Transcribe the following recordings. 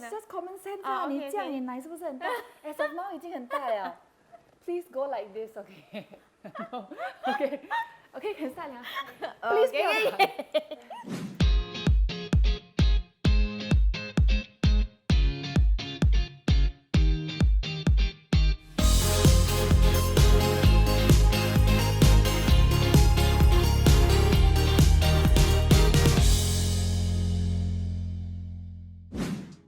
It's just common sense 啊，你这样你奶是不是很大 ？As of now 已经很大了。Please go like this, okay? Okay, okay, can start 了。Please 不要打。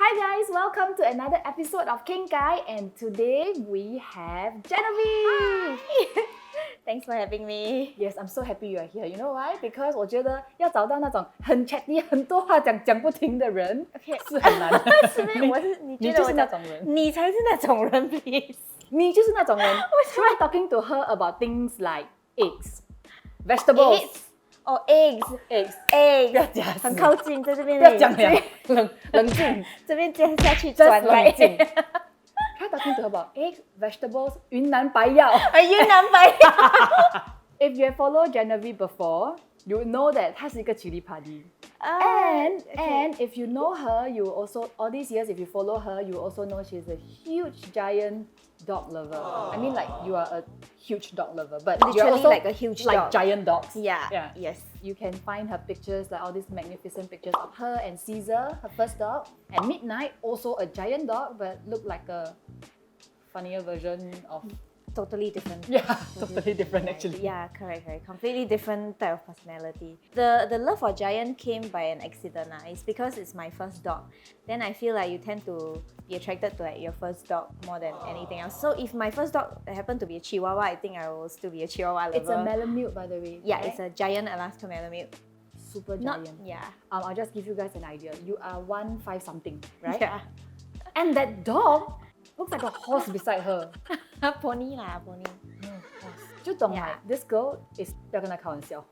Hi guys, welcome to another episode of Qenggai, and today we have Genevieve. Hi. Thanks for having me. Yes, I'm so happy you are here. You know why? Because 我觉得要找到那种很 chatty 很多话讲不停的人 Okay. 是很难的。是吗？你你就是那种人，你才是那种人 ，please。你就是那种人。Try talking to her about things like eggs, vegetables. Oh, eggs. 不要假死，很靠近，在这边。不要讲了，冷静。这边接下去转来。Try talking to her about eggs, vegetables, 云南白药。云南白药。If you have followed Genevieve before, you would know that 她是一个 chili party. And if you know her, you also all these years, if you follow her, you also know she's a huge giant dog lover. I mean, like you are a huge dog lover, but literally you're also like a huge like dog. giant dogs. Yeah. Yeah. Yes. You can find her pictures, like all these magnificent pictures of her and Caesar, her first dog, and Midnight, also a giant dog, but looked like a funnier version of. Totally different. Yeah, totally different actually. Yeah, correct. Completely different type of personality. The love for giant came by an accident. It's because it's my first dog. Then I feel like you tend to be attracted to like your first dog more than anything else. So if my first dog happened to be a Chihuahua, I think I will still be a Chihuahua lover. It's a Malamute, by the way. Yeah, right? it's a giant Alaskan Malamute. Super giant. Yeah. I'll just give you guys an idea. You are 1.5 something, right? Yeah. And that dog looks like a horse beside her. Pony lah, pony. 就懂 Yeah. like this girl is 不要跟她开玩笑。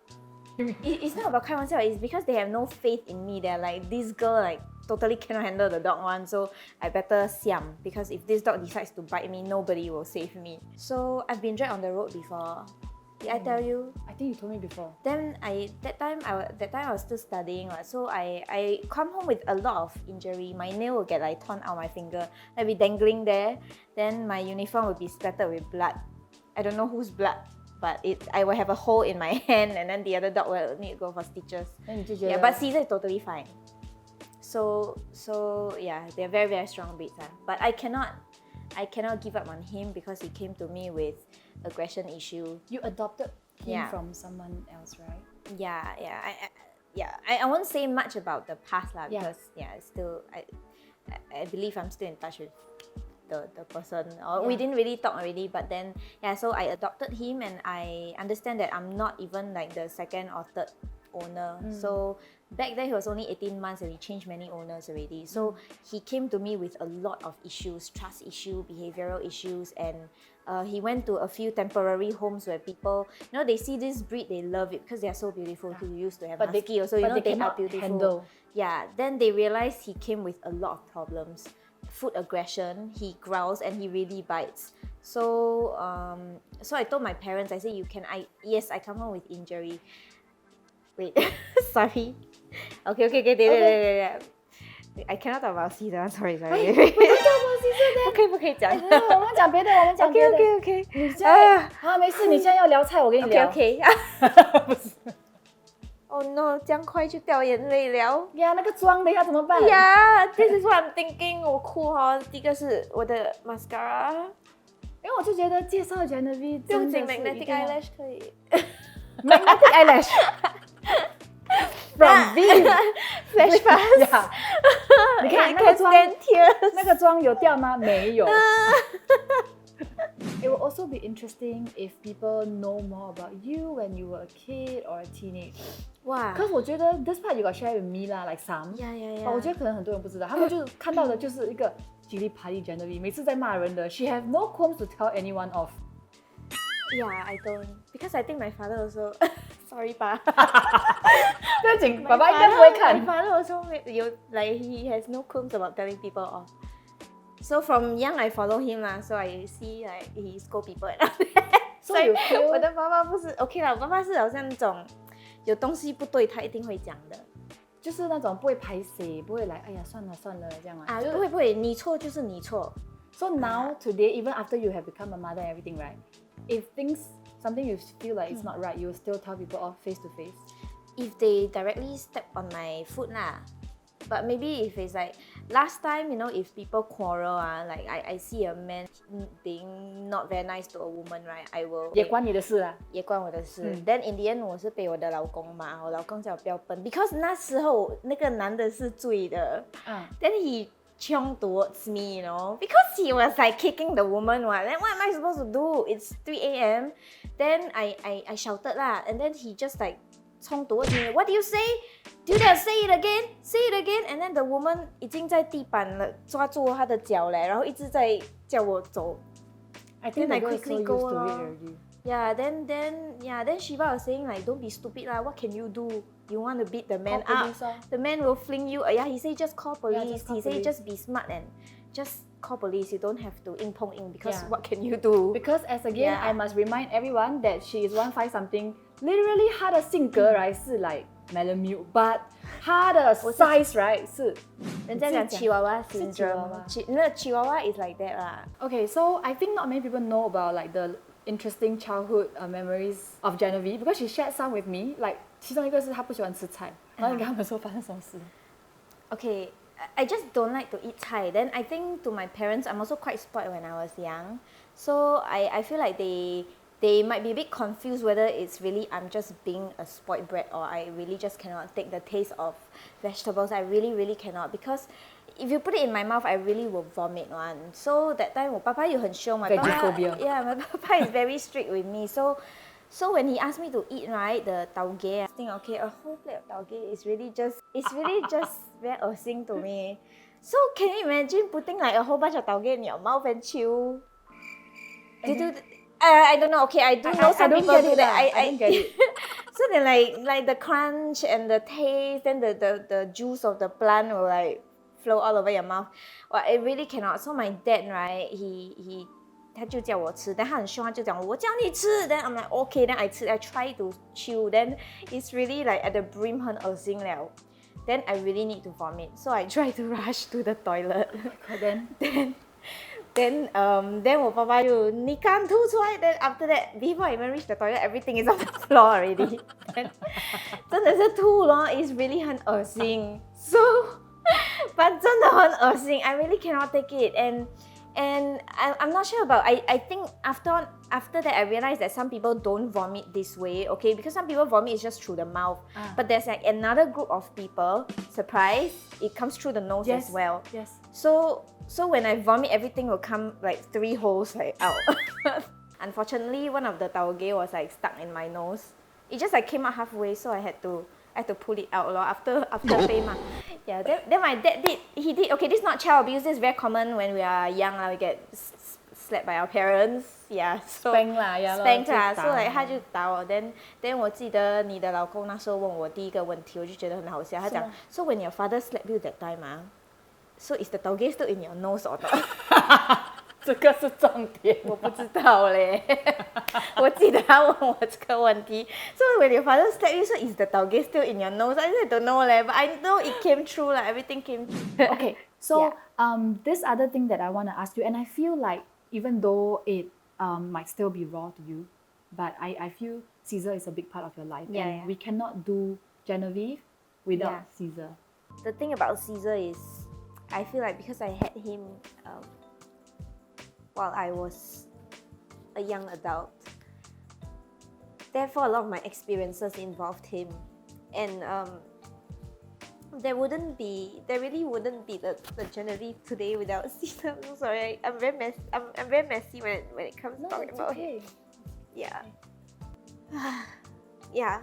It's not about 开玩笑. It's because they have no faith in me. They're like, this girl like totally cannot handle the dog one, so I better siam, because if this dog decides to bite me, nobody will save me. So I've been dragged on the road before. Did I tell you? I think you told me before. Then that time I was still studying, so I come home with a lot of injury. My nail will get like torn out my finger. I'll be dangling there. Then my uniform will be splattered with blood. I don't know whose blood, but I will have a hole in my hand, and then the other dog will need to go for stitches. Yeah, but Caesar is totally fine. So yeah, they're very, very strong breeds. But I cannot give up on him because he came to me with aggression issue. You adopted him Yeah. from someone else, right? Yeah. I won't say much about the past lah, Yeah. because it's still I believe I'm still in touch with the person. Or Yeah. we didn't really talk already, but then so I adopted him, and I understand that I'm not even like the second or third owner. So back then he was only 18 months and he changed many owners already. So he came to me with a lot of issues, trust issue, behavioral issues, and he went to a few temporary homes where people, they see this breed, they love it because they are so beautiful. He used to have But husky also, but they they are cannot beautiful. handle. Yeah, then they realized he came with a lot of problems. Food aggression, he growls and he really bites. So I told my parents, I said, I come home with injury. Wait, sorry. Okay. I cannot talk about Caesar. Sorry. 不能讲 about Caesar 不可以讲。我们讲别的，我们讲别的。Okay. 你现在没事，你现在要聊菜，我跟你聊。Okay. 不是。Oh no， 这样快就掉眼泪了。呀，那个妆等一下怎么办？This is what I'm thinking。我哭第一个是我的 mascara，因为我就觉得介绍 Genevieve 不用紧真的是 magnetic 一定要 eyelash 可以。magnetic eyelash from Viv Flash pass。呀，你看那个妆有掉吗？没有。It will also be interesting if people know more about you when you were a kid or a teenager. Wow. Because 我觉得 this part you got share with me lah, like some. Yeah. But 我觉得可能很多人不知道，他们就看到的就是一个 chili party Genevieve， 每次在骂人的。She have no qualms to tell anyone off. Yeah, I don't. Because I think my father also. Sorry 爸。不要紧，爸爸应该不会看。My father also like he has no qualms about telling people off. So from young I follow him lah, so I see like he scold people and all that. So you feel 我的爸爸不是 OK 啦，我爸爸是好像那种有东西不对他一定会讲的。就是那种不会排泄，不会来哎呀算了算了这样啊。不会不会，你错就是你错。So now today, even after you have become a mother and everything, right? If something you feel like it's not right, you will still tell people off face to face. If they directly step on my foot lah. But maybe if it's like last time, if people quarrel like I see a man being not very nice to a woman, right? I will 也关你的事啊。也关我的事。Then in the end 我是被我的老公骂，我老公叫我不要笨 ，because 那时候那个男的是醉的。Then he chiong towards me, because he was like kicking the woman. Then what am I supposed to do? It's 3 a.m. Then I shouted lah, and then he just like 冲 towards me. What do you say? Do you dare say it again? Say it again. And then the woman 已经在地板了，抓住她的脚嘞，然后一直在叫我走。I think I the girl is so quickly used go to it lor. already. Yeah, then Shiva was saying like, don't be stupid lah. What can you do? You want to beat the man Call up? police lor. The man will fling you. Yeah, he say just call police. just call He say police. just be smart and just call police. You don't have to 硬碰硬 because Yeah. what can you do? Because as again, Yeah. I must remind everyone that she is 1.5 something. Literally, 她的性格 right 是 like Malamute, but 她的 size right 是人家讲 Chihuahua 是 syndrome. Chihuahua. 那 Chihuahua is like that lah. Okay, so I think not many people know about like the interesting childhood memories of Genevieve because she shared some with me. Like 其中一个是她不喜欢吃菜，然后你跟他们说发生什么事？ Okay, I just don't like to eat Thai. Then I think to my parents, I'm also quite spoiled when I was young. So I feel like they might be a bit confused whether it's really I'm just being a spoiled brat or I really just cannot take the taste of vegetables. I really, really cannot because if you put it in my mouth, I really will vomit one. So that time, 我爸爸又很凶. Vegephobia. Yeah, my papa is very strict with me. So when he asked me to eat, right, the tauge, I think, okay, a whole plate of tauge is really just very 恶心 to me. So can you imagine putting like a whole bunch of tauge in your mouth and chew? I don't know. Okay, I do know some people do that. I don't get it. So then like the crunch and the taste, then the juice of the plant will like flow all over your mouth. Well, I really cannot. So my dad, right, he 他就叫我吃，但他很凶，他就讲我叫你吃。Then I'm like okay, then I try to chew. Then it's really like at the brim 很恶心了。Then I really need to vomit, so I try to rush to the toilet. Then 我爸爸就你敢吐出来 Then after that, before I even reach the toilet, everything is on the floor already. Then 真的是吐咯 It's really 很恶心 So, but 真的很恶心 I really cannot take it. And I'm not sure about I think after that I realized that some people don't vomit this way, okay? Because some people vomit is just through the mouth. But there's like another group of people, surprise, it comes through the nose as well. Yes. So when I vomit, everything will come like 3 holes like out. Unfortunately, one of the tauge was like stuck in my nose. It just like came out halfway, so I had to pull it out after payma. Yeah, then my dad did. Okay, this is not child abuse. This is very common when we are young. We get slapped by our parents. Yeah, so Spank lah, yeah, spank 啦。就打 So like 他就打我。Then 我记得你的老公那时候问我第一个问题，我就觉得很好笑。他讲 So when your father slapped you that time, so is the tauge still in your nose or not? 这个是重点，我不知道嘞。我记得他问我这个问题。So when your father slapped you, so is the tauge still in your nose? I don't know leh, but I know it came true lah. Everything came true. Okay, so Yeah. this other thing that I want to ask you, and I feel like even though it might still be raw to you, but I feel Caesar is a big part of your life, and we cannot do Genevieve without Caesar. The thing about Caesar is, I feel like because I had him while I was a young adult, therefore a lot of my experiences involved him, and there really wouldn't be the Genevieve today without Caesar. I'm so sorry, I'm very messy when it comes to talking about him. Yeah. Yeah.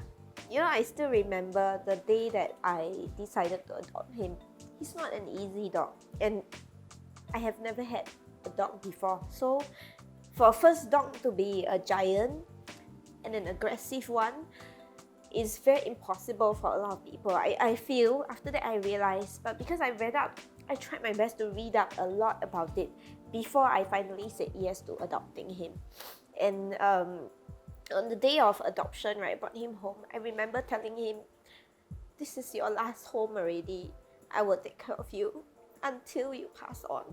I still remember the day that I decided to adopt him. He's not an easy dog, and I have never had a dog before. So for a first dog to be a giant and an aggressive one is very impossible for a lot of people. I feel after that I realized, but because I tried my best to read up a lot about it before I finally said yes to adopting him. And on the day of adoption, right, I brought him home. I remember telling him, this is your last home already. I will take care of you until you pass on.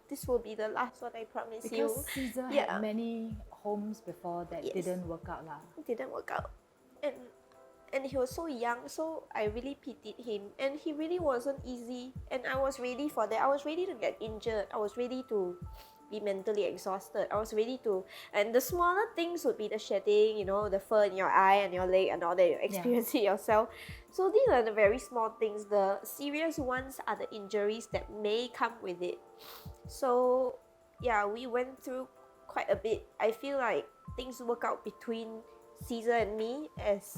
This will be the last one, I promise you. Because Caesar Yeah. had many homes before that Yes. didn't work out lah. It didn't work out. And he was so young, so I really pitied him. And he really wasn't easy. And I was ready for that. I was ready to get injured. I was ready to be mentally exhausted. I was ready to, and the smaller things would be the shedding, you know, the fur in your eye and your leg and all that, you experience it yourself. So these are the very small things. The serious ones are the injuries that may come with it. So yeah, we went through quite a bit. I feel like things work out between Caesar and me, as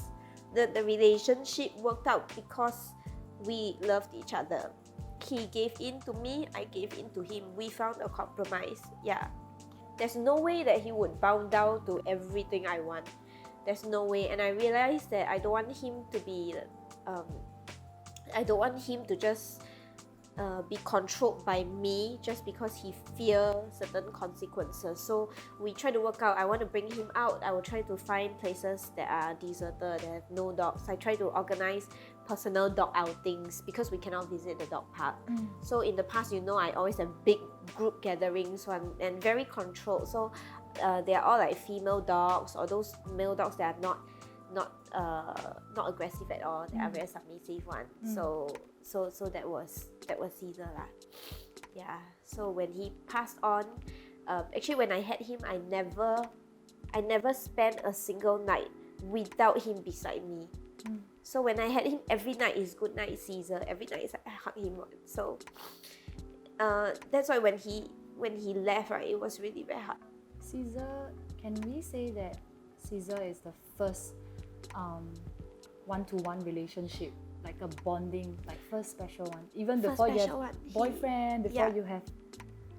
the relationship worked out because we loved each other. He gave in to me, I gave in to him. We found a compromise. Yeah. There's no way that he would bow down to everything I want. There's no way. And I realized that I don't want him to be I don't want him to just be controlled by me just because he fears certain consequences. So we try to work out. I want to bring him out. I will try to find places that are deserted, that have no dogs. I try to organize personal dog outings because we cannot visit the dog park. So in the past, you know, I always have big group gatherings and very controlled. So they are all like female dogs or those male dogs that are not aggressive at all. They are very submissive one. So that was Caesar lah. Yeah. So when he passed on, actually when I had him, I never spent a single night without him beside me. So when I had him, every night is good night Caesar. Every night is I hug him. So that's why when he left, right, it was really very hard. Caesar, can we say that Caesar is the first one-to-one relationship, like a bonding, like first special one? Even First before you have special one. boyfriend, before you have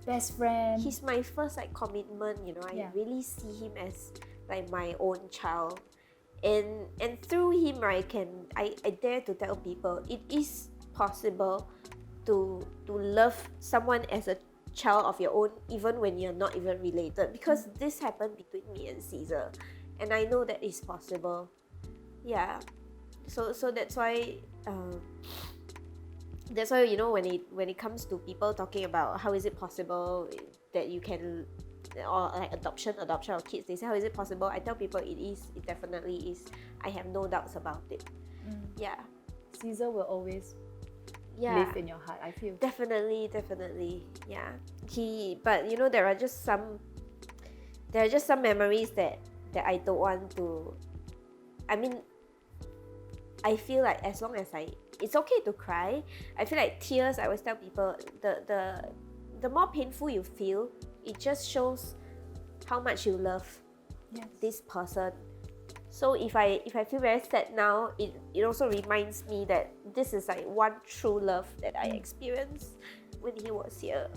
best friend. He's my first like commitment, you know. I really see him as like my own child. And through him, I dare to tell people it is possible to love someone as a child of your own, even when you're not even related, because this happened between me and Caesar, and I know that is possible. Yeah, so that's why you know, when it comes to people talking about how is it possible that you can, or like adoption of kids, they say how is it possible, I tell people it definitely is. I have no doubts about it. Yeah, Caesar will always live in your heart, I feel. Definitely. Yeah. But you know, there are just some memories that I don't want to. I mean, I feel like as long as it's okay to cry. I feel like tears, I always tell people, the more painful you feel, it just shows how much you love this person. So if I feel very sad now, it also reminds me that this is like one true love that I experienced when he was here.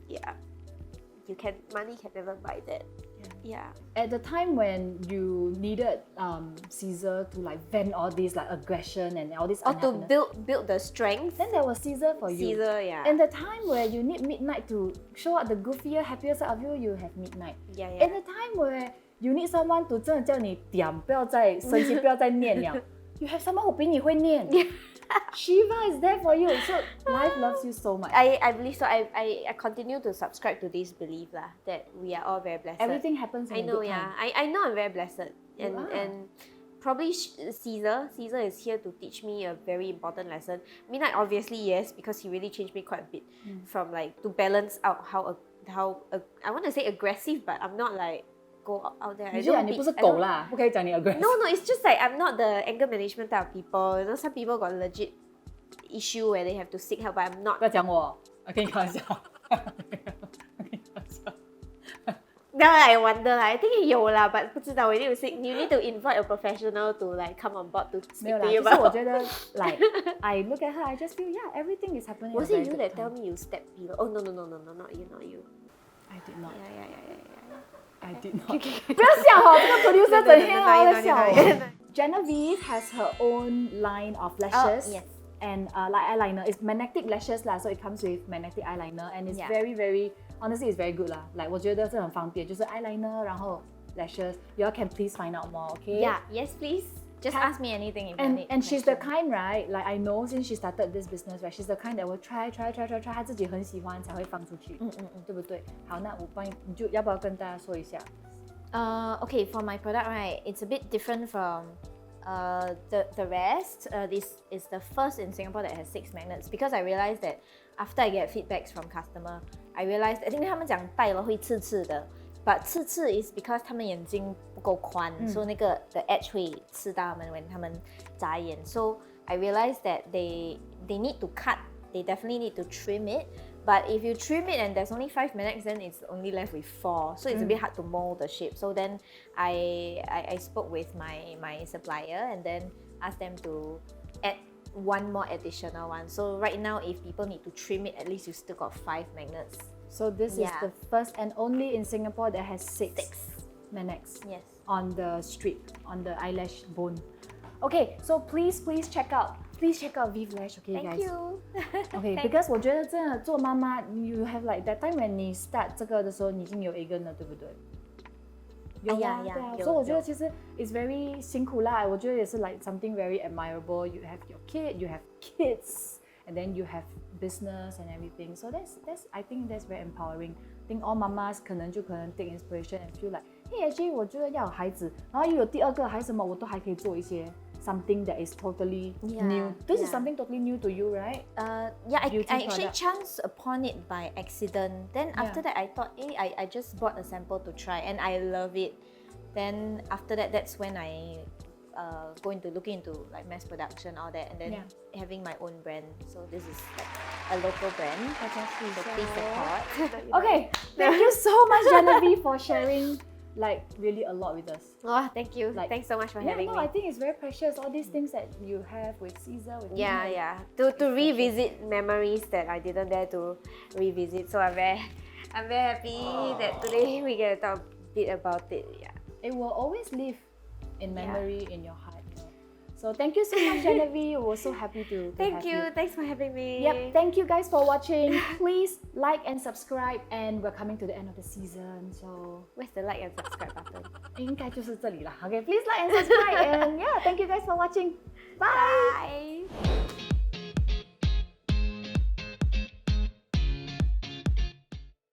Yeah. Money can never buy that. Yeah. At the time when you needed Caesar to like vent all this like aggression and all this Or to unhappiness, build the strength. then there was Caesar for you. Caesar, yeah. And the time where you need midnight to show out the goofier, happier side of you, you have midnight. Yeah. And the time where you need someone to 真的叫你点，不要再生气，不要再念了。You have someone who 比你会念。Shiva is there for you. So life loves you so much. I believe so. I continue to subscribe to this belief lah, that we are all very blessed. Everything happens in I a know, good time. I know I'm very blessed. And probably Caesar is here to teach me a very important lesson. Midnight, obviously, yes, because he really changed me quite a bit from like to balance out how I want to say aggressive, but I'm not like go out there. 你不是狗啦，不可以讲你 aggressive. No, it's just like I'm not the anger management type of people. You know, some people got legit issue where they have to seek help, but I'm not. 不要讲我，我跟你开玩笑。Now I wonder, I think 有啦 but 不知道 you need to invite a professional to like come on board to speak to you. 没有啦，就是我觉得 like I look at her, I just feel everything is happening. Was it you that tell me you step below? Oh no, not you. I did not. Yeah. I did not. 不要笑哦，这个 producer 整天在笑。 No. Genevieve has her own line of lashes. Oh, yes. And like eyeliner, it's magnetic lashes lah, so it comes with magnetic eyeliner, and it's very, very, honestly, it's very good lah. Like 我觉得这很方便，就是 eyeliner，然后 lashes. You all can please find out more, okay? Yeah, yes please. Just ask me anything if you need. And she's the question. kind, right? Like I know since she started this business, right? She's the kind that will try，她自己很喜欢才会放出去，对不对？好，那我帮你，你就要不要跟大家说一下？ Okay, for my product, right, it's a bit different from the rest. This is the first in Singapore that has 6 magnets because I realized that after I get feedbacks from customer, I realized 因为他们讲戴了会刺刺的。But 刺刺 is because 他们眼睛不够宽，所以那个 the edge 会刺到他们 when 他们眨眼。So I realized that they need to cut. They definitely need to trim it. But if you trim it and there's only 5 magnets, then it's only left with 4. So it's a bit hard to mold the shape. So then I spoke with my supplier and then asked them to add one more additional one. So right now, if people need to trim it, at least you still got 5 magnets. So this is the first and only in Singapore that has 6 magnets. Yes. On the strip, on the eyelash bone. Okay, so please check out Vegephobia, okay, Thank guys. you. Okay, because 我觉得真的做妈妈 you have like that time when 你 start 这个的时候，你已经有一个了，对不对？有啊，对啊，所以我觉得其实 it's very 辛苦啦。我觉得也是 like something very admirable. You have your kid, you have kids, and then you have business and everything. So that's I think that's very empowering. I think all mamas 可能 take inspiration and feel like, hey, actually 我觉得要有孩子，然后又有第二个还什么，我都还可以做一些 something that is totally new. This is something totally new to you, right? Yeah, I actually product. chanced upon it by accident. Then after that, I thought, hey, I just bought a sample to try, and I love it. Then after that, that's when I looking into like mass production, all that, and then having my own brand. So this is like a local brand. So please support. Okay, thank you so much, Genevieve, for sharing like really a lot with us. Oh, thank you. Like, Thanks so much for having me. I think it's very precious. All these things that you have with Caesar, with me, Yeah. To revisit memories that I didn't dare to revisit. So I'm very happy that today we get to talk a bit about it. Yeah. It will always live in memory in your heart. You know? So thank you so much, Genevieve. We're so happy to Thank have you. Thanks for having me. Yep. Thank you guys for watching. Please like and subscribe. And we're coming to the end of the season. So Where's the like and subscribe button? 应该就是这里啦。Okay, please like and subscribe. And yeah, thank you guys for watching. Bye. Bye.